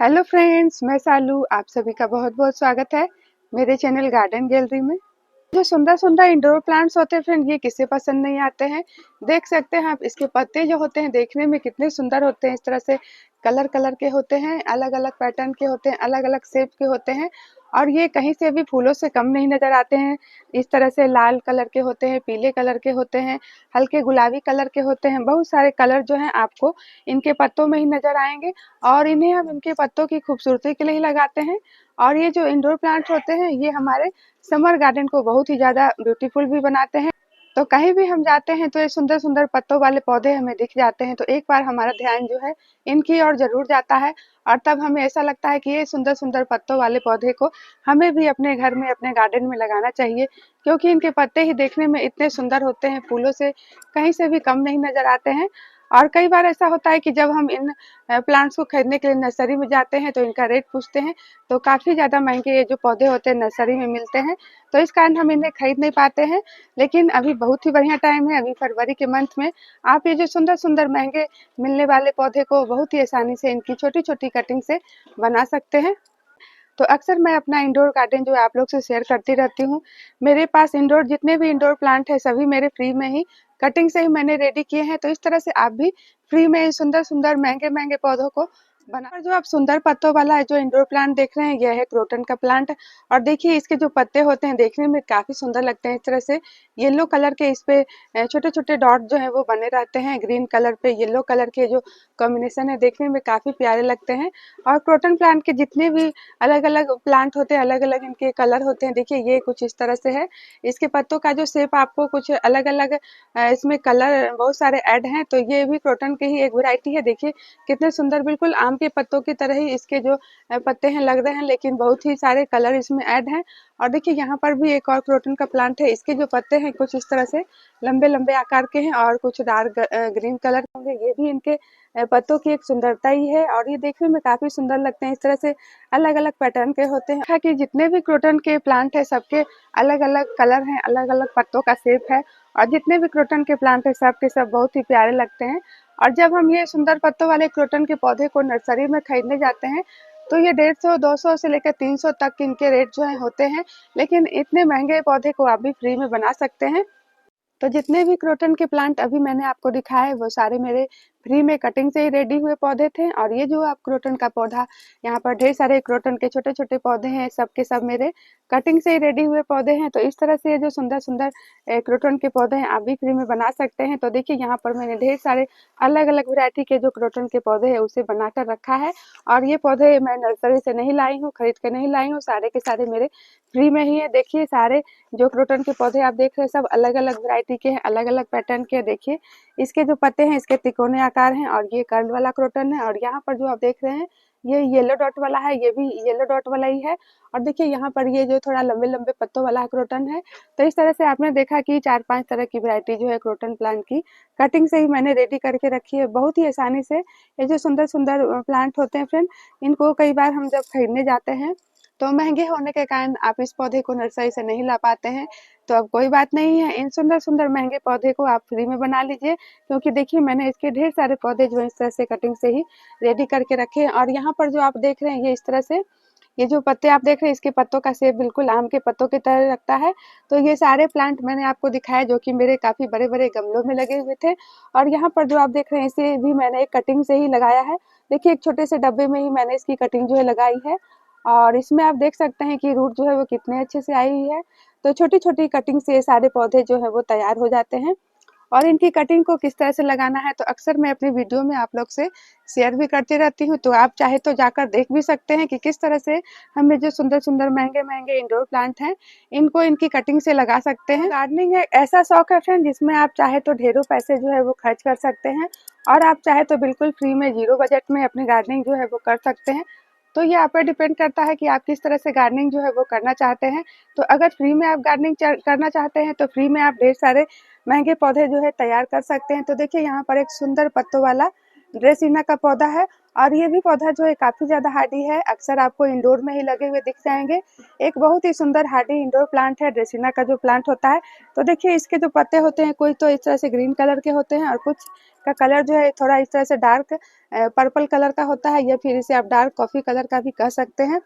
Hello friends, मैं सालू। आप सभी का बहुत बहुत स्वागत है मेरे चैनल गार्डन गैलरी में। जो सुंदर सुंदर इंडोर प्लांट्स होते हैं फ्रेंड, ये किसे पसंद नहीं आते हैं। देख सकते हैं आप, इसके पत्ते जो होते हैं देखने में कितने सुंदर होते हैं। इस तरह से कलर कलर के होते हैं, अलग अलग पैटर्न के होते हैं, अलग अलग शेप के होते हैं। और ये कहीं से भी फूलों से कम नहीं नजर आते हैं। इस तरह से लाल कलर के होते हैं, पीले कलर के होते हैं, हल्के गुलाबी कलर के होते हैं। बहुत सारे कलर जो हैं आपको इनके पत्तों में ही नजर आएंगे। और इन्हें हम इनके पत्तों की खूबसूरती के लिए ही लगाते हैं। और ये जो इंडोर प्लांट होते हैं ये हमारे समर गार्डन को बहुत ही ज़्यादा ब्यूटीफुल भी बनाते हैं। तो कहीं भी हम जाते हैं तो ये सुंदर सुंदर पत्तों वाले पौधे हमें दिख जाते हैं, तो एक बार हमारा ध्यान जो है इनकी ओर जरूर जाता है। और तब हमें ऐसा लगता है कि ये सुंदर सुंदर पत्तों वाले पौधे को हमें भी अपने घर में, अपने गार्डन में लगाना चाहिए। क्योंकि इनके पत्ते ही देखने में इतने सुंदर होते हैं, फूलों से कहीं से भी कम नहीं नजर आते हैं। और कई बार ऐसा होता है कि जब हम इन प्लांट्स को खरीदने के लिए नर्सरी में जाते हैं तो इनका रेट पूछते हैं, तो काफ़ी ज़्यादा महंगे ये जो पौधे होते हैं नर्सरी में मिलते हैं। तो इस कारण हम इन्हें खरीद नहीं पाते हैं। लेकिन अभी बहुत ही बढ़िया टाइम है, अभी फरवरी के मंथ में आप ये जो सुंदर सुंदर महंगे मिलने वाले पौधे को बहुत ही आसानी से इनकी छोटी छोटी कटिंग से बना सकते हैं। तो अक्सर मैं अपना इंडोर गार्डन जो है आप लोग से शेयर करती रहती हूँ। मेरे पास इंडोर जितने भी इंडोर प्लांट है सभी मेरे फ्री में ही कटिंग से ही मैंने रेडी किए हैं। तो इस तरह से आप भी फ्री में सुंदर सुंदर महंगे महंगे पौधों को बना। और जो आप सुंदर पत्तों वाला है जो इंडोर प्लांट देख रहे हैं, यह है क्रोटन का प्लांट। और देखिए इसके जो पत्ते होते हैं देखने में काफी सुंदर लगते हैं। इस तरह से येलो कलर के इस पे छोटे छोटे डॉट जो है वो बने रहते हैं। ग्रीन कलर पे येलो कलर के जो कॉम्बिनेशन है देखने में काफी प्यारे लगते हैं। और क्रोटन प्लांट के जितने भी अलग अलग प्लांट होते हैं, अलग अलग इनके कलर होते हैं। देखिए ये कुछ इस तरह से है। इसके पत्तों का जो शेप आपको कुछ अलग अलग इसमें कलर बहुत सारे ऐड हैं। तो ये भी क्रोटन की ही एक वैरायटी है। देखिए कितने सुंदर, बिल्कुल आम के पत्तों की तरह ही इसके जो पत्ते हैं लग रहे हैं, लेकिन बहुत ही सारे कलर इसमें ऐड हैं। और देखिए यहाँ पर भी एक और क्रोटन का प्लांट है। इसके जो पत्ते हैं कुछ इस तरह से लंबे लंबे आकार के हैं और कुछ डार्क ग्रीन कलर होंगे। ये भी इनके पत्तों की एक सुंदरता ही है और ये देखने में काफी सुंदर लगते हैं। इस तरह से अलग अलग पैटर्न के होते हैं कि जितने भी क्रोटन के प्लांट है सबके अलग अलग कलर हैं, अलग अलग पत्तों का शेप है। और जितने भी क्रोटन के प्लांट है सब के सब बहुत ही प्यारे लगते हैं। और जब हम ये सुंदर पत्तों वाले क्रोटन के पौधे को नर्सरी में खरीदने जाते हैं तो ये 150-200 से लेकर 300 तक इनके रेट जो है होते हैं। लेकिन इतने महंगे पौधे को आप भी फ्री में बना सकते हैं। तो जितने भी क्रोटन के प्लांट अभी मैंने आपको दिखाए वो सारे मेरे फ्री में कटिंग से ही रेडी हुए पौधे थे। और ये जो आप क्रोटन का पौधा, यहाँ पर ढेर सारे क्रोटन के छोटे छोटे पौधे हैं, सब के सब मेरे कटिंग से ही रेडी हुए पौधे हैं। तो इस तरह से ये जो सुंदर सुंदर क्रोटन के पौधे हैं आप भी फ्री में बना सकते हैं। तो देखिए यहाँ पर मैंने ढेर सारे अलग अलग वैरायटी के जो क्रोटन के पौधे हैं उसे बनाकर रखा है। और ये पौधे मैं नर्सरी से नहीं लाई हूँ, खरीद के नहीं लाई हूँ, सारे के सारे मेरे फ्री में ही है। देखिए सारे जो क्रोटन के पौधे आप देख रहे हैं सब अलग अलग वैरायटी के हैं, अलग अलग पैटर्न के। देखिए इसके जो पत्ते हैं इसके तिकोने आकार हैं और ये कर्ल वाला क्रोटन है। और यहाँ पर जो आप देख रहे हैं ये येलो डॉट वाला है, ये भी येलो डॉट वाला ही है। और देखिए यहाँ पर ये जो थोड़ा लंबे लंबे पत्तों वाला क्रोटन है। तो इस तरह से आपने देखा कि 4-5 तरह की वैरायटी जो है क्रोटन प्लांट की कटिंग से ही मैंने रेडी करके रखी है बहुत ही आसानी से। ये जो सुंदर सुंदर प्लांट होते हैं फ्रेंड, इनको कई बार हम जब खरीदने जाते हैं तो महंगे होने के कारण आप इस पौधे को नर्सरी से नहीं ला पाते हैं। तो अब कोई बात नहीं है, इन सुंदर सुंदर महंगे पौधे को आप फ्री में बना लीजिए। क्योंकि देखिए मैंने इसके ढेर सारे पौधे जो इस तरह से कटिंग से ही रेडी करके रखे हैं। और यहाँ पर जो आप देख रहे हैं ये इस तरह से, ये जो पत्ते आप देख रहे हैं इसके पत्तों का शेप बिल्कुल आम के पत्तों की तरह लगता है। तो ये सारे प्लांट मैंने आपको दिखाया जो कि मेरे काफी बड़े बड़े गमलों में लगे हुए थे। और यहाँ पर जो आप देख रहे हैं इसे भी मैंने एक कटिंग से ही लगाया है। देखिए एक छोटे से डब्बे में ही मैंने इसकी कटिंग जो है लगाई है। और इसमें आप देख सकते हैं कि रूट जो है वो कितने अच्छे से आई हुई है। तो छोटी छोटी कटिंग से सारे पौधे जो है वो तैयार हो जाते हैं। और इनकी कटिंग को किस तरह से लगाना है तो अक्सर मैं अपनी वीडियो में आप लोग से शेयर भी करती रहती हूँ। तो आप चाहे तो जाकर देख भी सकते हैं कि किस तरह से हमें जो सुंदर सुंदर महंगे महंगे इंडोर प्लांट हैं इनको इनकी कटिंग से लगा सकते हैं। गार्डनिंग एक ऐसा शौक है फ्रेंड जिसमें आप चाहे तो ढेरों पैसे जो है वो खर्च कर सकते हैं और आप चाहे तो बिल्कुल फ्री में जीरो बजट में अपनी गार्डनिंग जो है वो कर सकते हैं। तो ये आप पर डिपेंड करता है कि आप किस तरह से गार्डनिंग जो है वो करना चाहते हैं। तो अगर फ्री में आप गार्डनिंग करना चाहते हैं तो फ्री में आप ढेर सारे महंगे पौधे जो है तैयार कर सकते हैं। तो देखिए यहाँ पर एक सुंदर पत्तों वाला ड्रेसिना का पौधा है और ये भी पौधा जो है काफी ज्यादा हार्डी है, अक्सर आपको इंडोर में ही लगे हुए दिख जाएंगे। एक बहुत ही सुंदर हार्डी इंडोर प्लांट है ड्रेसिना का जो प्लांट होता है। तो देखिए इसके जो पत्ते होते हैं कोई तो इस तरह से ग्रीन कलर के होते हैं और कुछ का कलर जो है थोड़ा इस तरह से डार्क पर्पल कलर का होता है, या फिर इसे आप डार्क कॉफ़ी कलर का भी कह सकते हैं।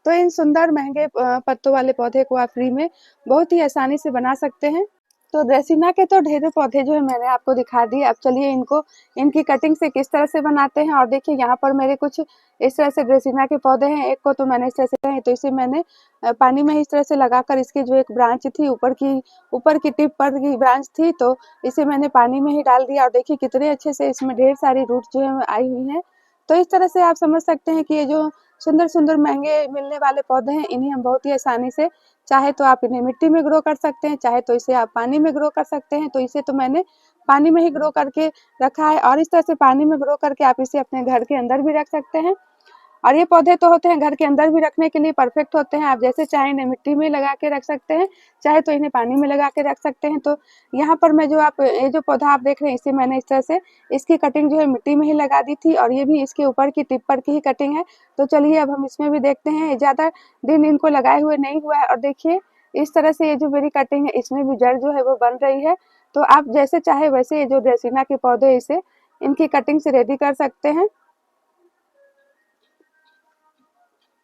तो इन सुंदर महंगे पत्तों वाले पौधे को आप फ्री में बहुत ही आसानी से बना सकते हैं। तो ड्रेसिना के तो ढेरों पौधे जो है मैंने आपको दिखा दिए। अब चलिए इनको इनकी कटिंग से किस तरह से बनाते हैं। और देखिए यहाँ पर मेरे कुछ इस तरह से ड्रेसिना के पौधे हैं। एक को तो मैंने इस तरह से तो इसे मैंने पानी में इस तरह से लगाकर इसकी जो एक ब्रांच थी ऊपर की टिप पर की ब्रांच थी, तो इसे मैंने पानी में ही डाल दिया। और देखिए कितने अच्छे से इसमें ढेर सारी रूट जो है आई हुई हैं। तो इस तरह से आप समझ सकते हैं कि ये जो सुंदर-सुंदर महँगे मिलने वाले पौधे हैं, इन्हें हम बहुत ही आसानी से, चाहे तो आप इन्हें मिट्टी में ग्रो कर सकते हैं, चाहे तो इसे आप पानी में ग्रो कर सकते हैं। तो इसे तो मैंने पानी में ही ग्रो करके रखा है, और इस तरह से पानी में ग्रो करके आप इसे अपने घर के अंदर भी रख सकते हैं। और ये पौधे तो होते हैं घर के अंदर भी रखने के लिए परफेक्ट होते हैं। आप जैसे चाहें इन्हें मिट्टी में लगा के रख सकते हैं, चाहे तो इन्हें पानी में लगा के रख सकते हैं। तो यहाँ पर मैं ये जो पौधा आप देख रहे हैं, इसे मैंने इस तरह से इसकी कटिंग जो है मिट्टी में ही लगा दी थी, और ये भी इसके ऊपर की टिप पर की ही कटिंग है। तो चलिए अब हम इसमें भी देखते हैं। ज़्यादा दिन इनको लगाए हुए नहीं हुआ है, और देखिए इस तरह से ये जो मेरी कटिंग है, इसमें भी जड़ जो है वो बन रही है। तो आप जैसे चाहे वैसे ये जो ड्रेसिना के पौधे इसे इनकी कटिंग से रेडी कर सकते हैं।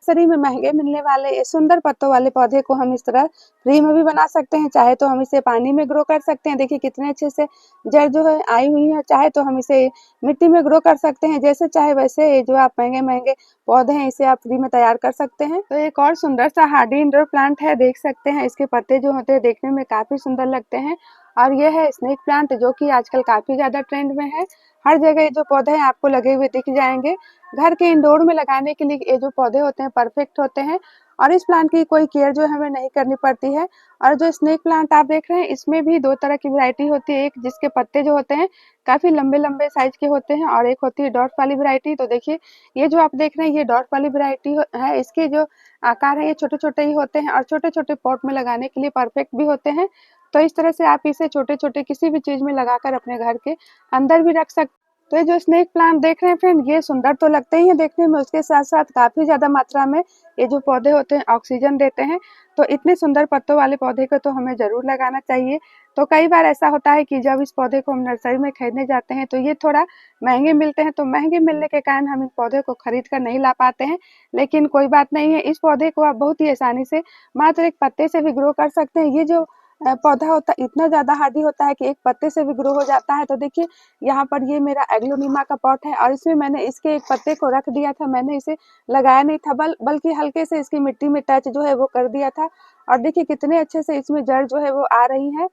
नर्सरी में महंगे मिलने वाले ये सुंदर पत्तों वाले पौधे को हम इस तरह फ्री में भी बना सकते हैं, चाहे तो हम इसे पानी में ग्रो कर सकते हैं। देखिए कितने अच्छे से जड़ जो है आई हुई है, चाहे तो हम इसे मिट्टी में ग्रो कर सकते हैं। जैसे चाहे वैसे ये जो आप महंगे-महंगे पौधे हैं, इसे आप फ्री में तैयार कर सकते हैं। तो एक और सुंदर सा हार्डी इंडोर प्लांट है, देख सकते हैं इसके पत्ते जो होते हैं देखने में काफ़ी सुंदर लगते हैं। और ये है स्नेक प्लांट, जो कि आजकल काफ़ी ज़्यादा ट्रेंड में है। हर जगह ये जो पौधे हैं आपको लगे हुए दिख जाएँगे। घर के इंडोर में लगाने के लिए ये जो पौधे होते हैं परफेक्ट होते हैं, और इस प्लांट की कोई केयर जो है हमें नहीं करनी पड़ती है। और जो स्नेक प्लांट आप देख रहे हैं, इसमें भी 2 तरह की वैरायटी होती है। एक जिसके पत्ते जो होते हैं काफ़ी लंबे-लंबे साइज़ के होते हैं, और एक होती है डॉट वाली वैरायटी। तो देखिए ये जो आप देख रहे हैं, ये डॉट वाली वैरायटी है। इसके जो आकार है ये छोटे-छोटे ही होते हैं, और छोटे-छोटे पॉट में लगाने के लिए परफेक्ट भी होते हैं। तो इस तरह से आप इसे छोटे-छोटे किसी भी चीज़ में लगाकर अपने घर के अंदर भी रख सकते। तो ये जो स्नेक प्लांट देख रहे हैं फ्रेंड, ये सुंदर तो लगते ही हैं देखने में, उसके साथ-साथ काफ़ी ज़्यादा मात्रा में ये जो पौधे होते हैं ऑक्सीजन देते हैं। तो इतने सुंदर पत्तों वाले पौधे को तो हमें ज़रूर लगाना चाहिए। तो कई बार ऐसा होता है कि जब इस पौधे को हम नर्सरी में खरीदने जाते हैं, तो ये थोड़ा महँगे मिलते हैं, तो महँगे मिलने के कारण हम इन पौधे को खरीद कर नहीं ला पाते हैं। लेकिन कोई बात नहीं है, इस पौधे को आप बहुत ही आसानी से मात्र एक पत्ते से भी ग्रो कर सकते हैं। ये जो पौधा होता है इतना ज़्यादा हार्डी होता है कि एक पत्ते से भी ग्रो हो जाता है। तो देखिए यहाँ पर ये मेरा एग्लोनिमा का पॉट है, और इसमें मैंने इसके एक पत्ते को रख दिया था। मैंने इसे लगाया नहीं था, बल्कि हल्के से इसकी मिट्टी में टच जो है वो कर दिया था। और देखिए कितने अच्छे से इसमें जड़ जो है वो आ रही है।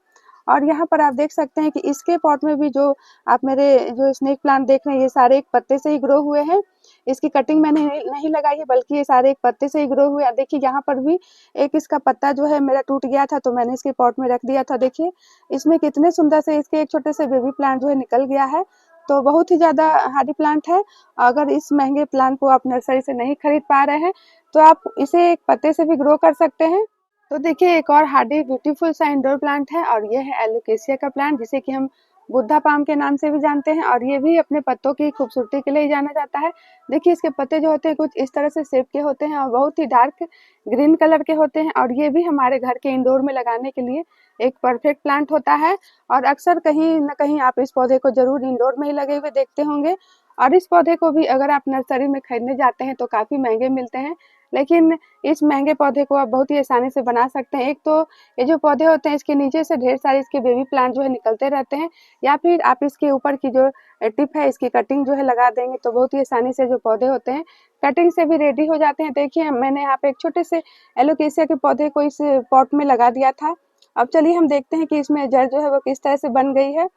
और यहाँ पर आप देख सकते हैं कि इसके पॉट में भी जो आप मेरे जो स्नेक प्लांट देख रहे हैं, ये सारे एक पत्ते से ही ग्रो हुए हैं। इसकी कटिंग मैंने नहीं लगाई है, बल्कि ये सारे एक पत्ते से ही ग्रो हुए हैं। देखिए यहाँ पर भी एक इसका पत्ता जो है मेरा टूट गया था, तो मैंने इसके पॉट में रख दिया था। देखिए इसमें कितने सुंदर से इसके एक छोटे से बेबी प्लांट जो है निकल गया है। तो बहुत ही ज़्यादा हार्डी प्लांट है। अगर इस महंगे प्लांट को आप नर्सरी से नहीं खरीद पा रहे हैं, तो आप इसे एक पत्ते से भी ग्रो कर सकते हैं। तो देखिए एक और हार्डी ब्यूटीफुल सा इंडोर प्लांट है, और ये है एलोकेशिया का प्लांट, जिसे कि हम बुद्धा पाम के नाम से भी जानते हैं, और ये भी अपने पत्तों की खूबसूरती के लिए ही जाना जाता है। देखिए इसके पत्ते जो होते हैं कुछ इस तरह से शेप के होते हैं, और बहुत ही डार्क ग्रीन कलर के होते हैं, और ये भी हमारे घर के इंडोर में लगाने के लिए एक परफेक्ट प्लांट होता है। और अक्सर कहीं न कहीं आप इस पौधे को ज़रूर इंडोर में ही लगे हुए देखते होंगे। और इस पौधे को भी अगर आप नर्सरी में खरीदने जाते हैं तो काफ़ी महँगे मिलते हैं, लेकिन इस महँगे पौधे को आप बहुत ही आसानी से बना सकते हैं। एक तो ये जो पौधे होते हैं इसके नीचे से ढेर सारे इसके बेबी प्लांट जो है निकलते रहते हैं, या फिर आप इसके ऊपर की जो टिप है इसकी कटिंग जो है लगा देंगे, तो बहुत ही आसानी से जो पौधे होते हैं कटिंग से भी रेडी हो जाते हैं। देखिए मैंने यहाँ पे एक छोटे से एलोकेशिया के पौधे को इस पॉट में लगा दिया था। अब चलिए हम देखते हैं कि इसमें जड़ जो है वो किस तरह से बन गई है।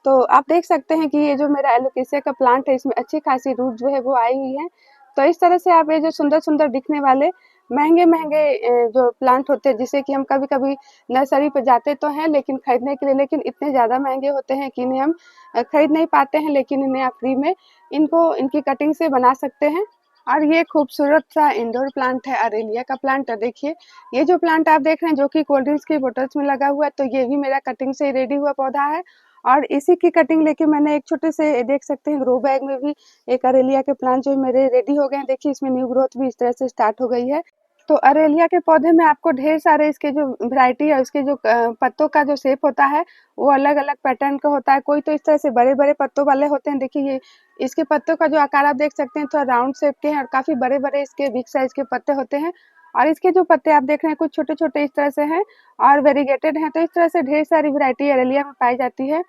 तो आप देख सकते हैं कि ये जो मेरा एलोकेशिया का प्लांट है, इसमें अच्छी खासी रूट जो है वो आई हुई है। तो इस तरह से आप ये जो सुंदर-सुंदर दिखने वाले महँगे-महँगे जो प्लांट होते हैं, जिसे कि हम कभी-कभी नर्सरी पे जाते तो हैं लेकिन खरीदने के लिए, लेकिन इतने ज़्यादा महँगे होते हैं कि इन्हें हम खरीद नहीं पाते हैं, लेकिन इन्हें आप फ्री में इनकी कटिंग से बना सकते हैं। और ये खूबसूरत सा इंडोर प्लांट है अरेलिया का प्लांट। देखिए ये जो प्लांट आप देख रहे हैं जो कि कोल्ड ड्रिंक्स की बोतल्स में लगा हुआ है, तो ये भी मेरा कटिंग से रेडी हुआ पौधा है। और इसी की कटिंग लेके मैंने एक छोटे से देख सकते हैं ग्रो बैग में भी एक अरेलिया के प्लांट जो मेरे रेडी हो गए हैं। देखिए इसमें न्यू ग्रोथ भी इस तरह से स्टार्ट हो गई है। तो अरेलिया के पौधे में आपको ढेर सारे इसके जो वैरायटी है, उसके जो पत्तों का जो शेप होता है वो अलग अलग पैटर्न का होता है। कोई तो इस तरह से बड़े बड़े पत्तों वाले होते हैं, देखिए ये इसके पत्तों का जो आकार आप देख सकते हैं थोड़ा राउंड शेप के हैं और काफी बड़े बड़े इसके बिग साइज के पत्ते होते हैं। और इसके जो पत्ते आप देख रहे हैं कुछ छोटे छोटे इस तरह से हैं और वेरीगेटेड हैं। तो इस तरह से ढेर सारी वैरायटी अरेलिया में पाई जाती है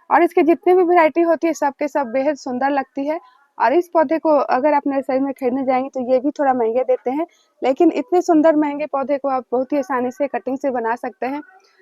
और इसके जितने भी वैरायटी होती है सब के सब बेहद सुंदर लगती है। और इस पौधे को अगर आप नर्सरी में खरीदने जाएंगे तो ये भी थोड़ा महंगे देते हैं, लेकिन इतने सुंदर महंगे पौधे को आप बहुत ही आसानी से कटिंग से बना सकते हैं।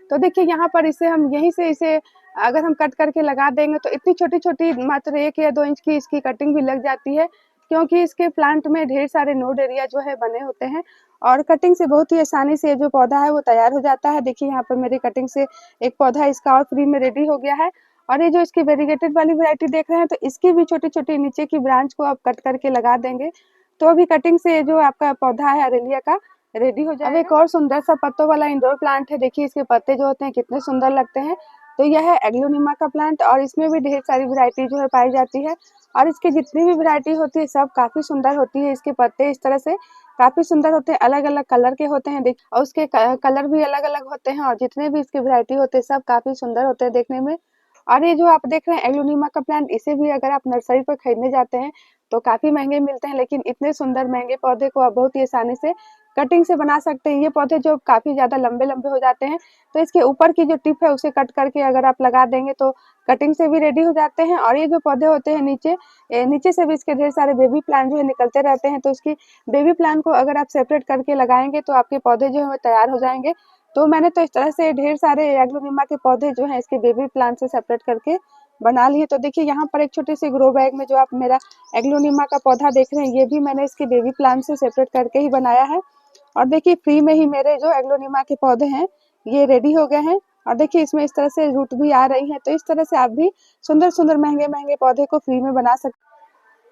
तो देखिए यहाँ पर इसे हम यहीं से इसे अगर हम कट करके लगा देंगे तो इतनी छोटी छोटी मात्र 1 या 2 इंच की इसकी कटिंग भी लग जाती है, क्योंकि इसके प्लांट में ढेर सारे नोड एरिया जो है बने होते हैं और कटिंग से बहुत ही आसानी से जो पौधा है वो तैयार हो जाता है। देखिए यहाँ पर मेरी कटिंग से एक पौधा इसका और फ्री में रेडी हो गया है। और ये जो इसकी वेरीगेटेड वाली वैरायटी देख रहे हैं तो इसकी भी छोटी छोटी नीचे की ब्रांच को आप कट करके लगा देंगे तो अभी कटिंग से जो आपका पौधा है अरेलिया का रेडी हो जाएगा। अब एक और सुंदर सा पत्तों वाला इंडोर प्लांट है, देखिए इसके पत्ते जो होते हैं कितने सुंदर लगते हैं। तो यह है एग्लोनिमा का प्लांट और इसमें भी ढेर सारी वैरायटी जो है पाई जाती है और इसकी जितनी भी वैरायटी होती है सब काफी सुंदर होती है। इसके पत्ते इस तरह से काफी सुंदर होते हैं, अलग अलग कलर के होते हैं और उसके कलर भी अलग अलग होते हैं और जितने भी इसकी वैरायटी होते हैं सब काफी सुंदर होते हैं देखने में। और ये जो आप देख रहे हैं एग्लोनिमा का प्लांट, इसे भी अगर आप नर्सरी पर खरीदने जाते हैं तो काफी महंगे मिलते हैं, लेकिन इतने सुंदर महंगे पौधे को आप बहुत ही आसानी से कटिंग से बना सकते हैं। ये पौधे जो काफी ज्यादा लंबे लंबे हो जाते हैं तो इसके ऊपर की जो टिप है उसे कट करके अगर आप लगा देंगे तो कटिंग से भी रेडी हो जाते हैं। और ये जो पौधे होते हैं नीचे से भी इसके ढेर सारे बेबी प्लांट जो है निकलते रहते हैं, तो उसकी बेबी प्लांट को अगर आप सेपरेट करके लगाएंगे तो आपके पौधे जो है वो तैयार हो जाएंगे। तो मैंने तो इस तरह से ढेर सारे एग्लोनिमा के पौधे जो हैं इसके बेबी प्लांट से सेपरेट करके बना लिए। तो देखिए यहाँ पर एक छोटे से ग्रो बैग में जो आप मेरा एग्लोनिमा का पौधा देख रहे हैं ये भी मैंने इसके बेबी प्लांट से सेपरेट करके ही बनाया है। और देखिए फ्री में ही मेरे जो एग्लोनिमा के पौधे हैं ये रेडी हो गए हैं और देखिए इसमें इस तरह से रूट भी आ रही है। तो इस तरह से आप भी सुंदर सुंदर महंगे महंगे पौधे को फ्री में बना सकते।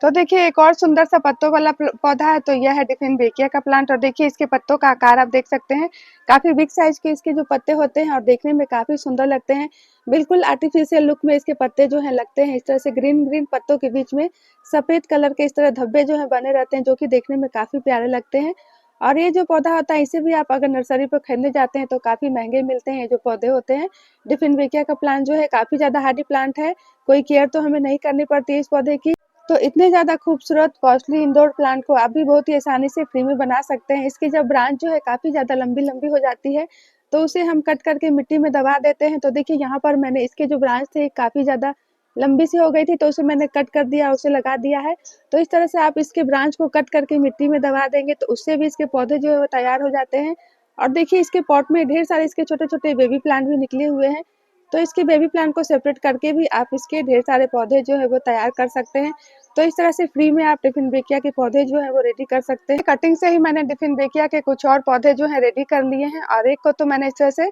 तो देखिए एक और सुंदर सा पत्तों वाला पौधा है, तो यह है डिफिनबेकिया का प्लांट और देखिए इसके पत्तों का आकार आप देख सकते हैं, काफी बिग साइज के इसके जो पत्ते होते हैं और देखने में काफी सुंदर लगते हैं। बिल्कुल आर्टिफिशियल लुक में इसके पत्ते जो हैं लगते हैं। इस तरह से ग्रीन ग्रीन पत्तों के बीच में सफेद कलर के इस तरह धब्बे जो है बने रहते हैं, जो कि देखने में काफी प्यारे लगते हैं। और ये जो पौधा होता है इसे भी आप अगर नर्सरी पर खरीदने जाते हैं तो काफी महंगे मिलते हैं। ये जो पौधे होते हैं डिफिनबेकिया का प्लांट जो है काफी ज्यादा हार्डी प्लांट है, कोई केयर तो हमें नहीं करनी पड़ती है इस पौधे की। तो इतने ज़्यादा खूबसूरत कॉस्टली इंडोर प्लांट को आप भी बहुत ही आसानी से फ्री में बना सकते हैं। इसकी जब ब्रांच जो है काफ़ी ज़्यादा लंबी-लंबी हो जाती है, तो उसे हम कट करके मिट्टी में दबा देते हैं। तो देखिए यहाँ पर मैंने इसके जो ब्रांच थे काफ़ी ज़्यादा लंबी सी हो गई थी, तो उसे मैंने कट कर दिया, उसे लगा दिया है। तो इस तरह से आप इसके ब्रांच को कट करके मिट्टी में दबा देंगे तो उससे भी इसके पौधे जो है वो तैयार हो जाते हैं। और देखिए इसके पॉट में ढेर सारे इसके छोटे-छोटे बेबी प्लांट भी निकले हुए हैं। तो इसके बेबी प्लांट को सेपरेट करके भी आप इसके ढेर सारे पौधे जो है वो तैयार कर सकते हैं। तो इस तरह से फ्री में आप डिफिनबेकिया के पौधे जो है वो रेडी कर सकते हैं। कटिंग से ही मैंने डिफिनबेकिया के कुछ और पौधे जो है रेडी कर लिए हैं और एक को तो मैंने इस तरह से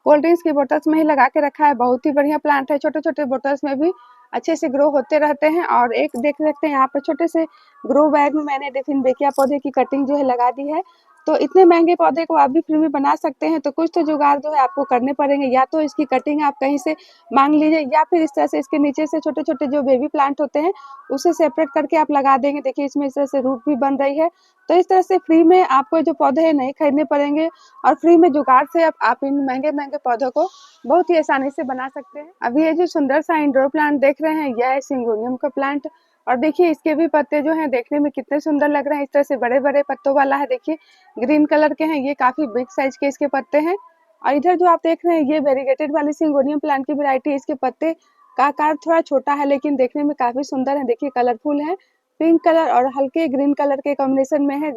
कोल्ड ड्रिंक्स की बोतल्स में ही लगा के रखा है। बहुत ही बढ़िया प्लांट है, छोटे छोटे बोतल्स में भी अच्छे से ग्रो होते रहते हैं। और एक देख सकते हैं यहाँ पर छोटे से ग्रो बैग में मैंने डिफिनबेकिया पौधे की कटिंग जो है लगा दी है। तो इतने महंगे पौधे को आप भी फ्री में बना सकते हैं। तो कुछ तो जुगाड़ जो है आपको करने पड़ेंगे, या तो इसकी कटिंग आप कहीं से मांग लीजिए या फिर इस तरह से इसके नीचे से छोटे छोटे जो बेबी प्लांट होते हैं उसे सेपरेट करके आप लगा देंगे। देखिए इसमें इस तरह से रूट भी बन रही है। तो इस तरह से फ्री में आपको जो पौधे हैं नहीं खरीदने पड़ेंगे और फ्री में जुगाड़ से आप इन महंगे महंगे पौधों को बहुत ही आसानी से बना सकते हैं। अभी ये जो सुंदर सा इंडोर प्लांट देख रहे हैं यह है सिंगोनियम का प्लांट और देखिए इसके भी पत्ते जो हैं देखने में कितने सुंदर लग रहे हैं। इस तरह से बड़े बड़े पत्तों वाला है, देखिए ग्रीन कलर के हैं, ये काफी बिग साइज के इसके पत्ते हैं। और इधर जो आप देख रहे हैं ये वेरीगेटेड वाली सिंगोनियम प्लांट की वैरायटी है। इसके पत्ते का आकार थोड़ा छोटा है लेकिन देखने में काफी सुंदर है, देखिए कलरफुल है, पिंक कलर और हल्के ग्रीन कलर के कॉम्बिनेशन में है,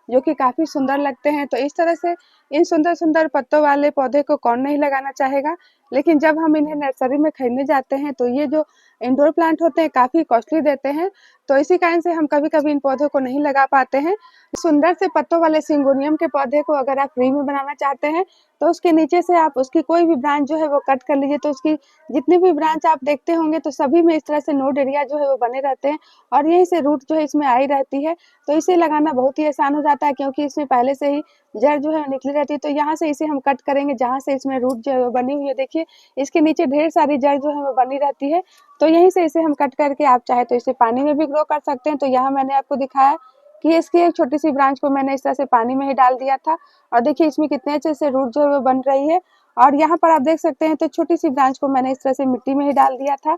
जो कि काफी सुंदर लगते हैं। तो इस तरह से इन सुंदर सुंदर पत्तों वाले पौधे को कौन नहीं लगाना चाहेगा, लेकिन जब हम इन्हें नर्सरी में खरीदने जाते हैं तो ये जो इंडोर प्लांट होते हैं काफी कॉस्टली देते हैं, तो इसी कारण से हम कभी कभी इन पौधों को नहीं लगा पाते हैं। सुंदर से पत्तों वाले सिंगोनियम के पौधे को अगर आप फ्री में बनाना चाहते हैं तो उसके नीचे से आप उसकी कोई भी ब्रांच जो है वो कट कर लीजिए। तो उसकी जितनी भी ब्रांच आप देखते होंगे तो सभी में इस तरह से नोड एरिया जो है वो बने रहते हैं और यहीं से रूट जो है इसमें आई रहती है। तो इसे लगाना बहुत ही आसान हो जाता है क्योंकि इसमें पहले से ही जड़ जो है निकली रहती है। तो यहाँ से इसे हम कट करेंगे जहाँ से इसमें रूट जो है वो बनी हुई है, देखिए इसके नीचे ढेर सारी जड़ जो है वो बनी रहती है। तो यहीं से इसे हम कट करके आप चाहे तो इसे पानी में भी ग्रो कर सकते हैं। तो यहाँ मैंने आपको दिखाया कि इसकी एक छोटी सी ब्रांच को मैंने इस तरह से पानी में ही डाल दिया था और देखिए इसमें कितने अच्छे से रूट जो है वो बन रही है। और यहाँ पर आप देख सकते हैं तो छोटी सी ब्रांच को मैंने इस तरह से मिट्टी में ही डाल दिया था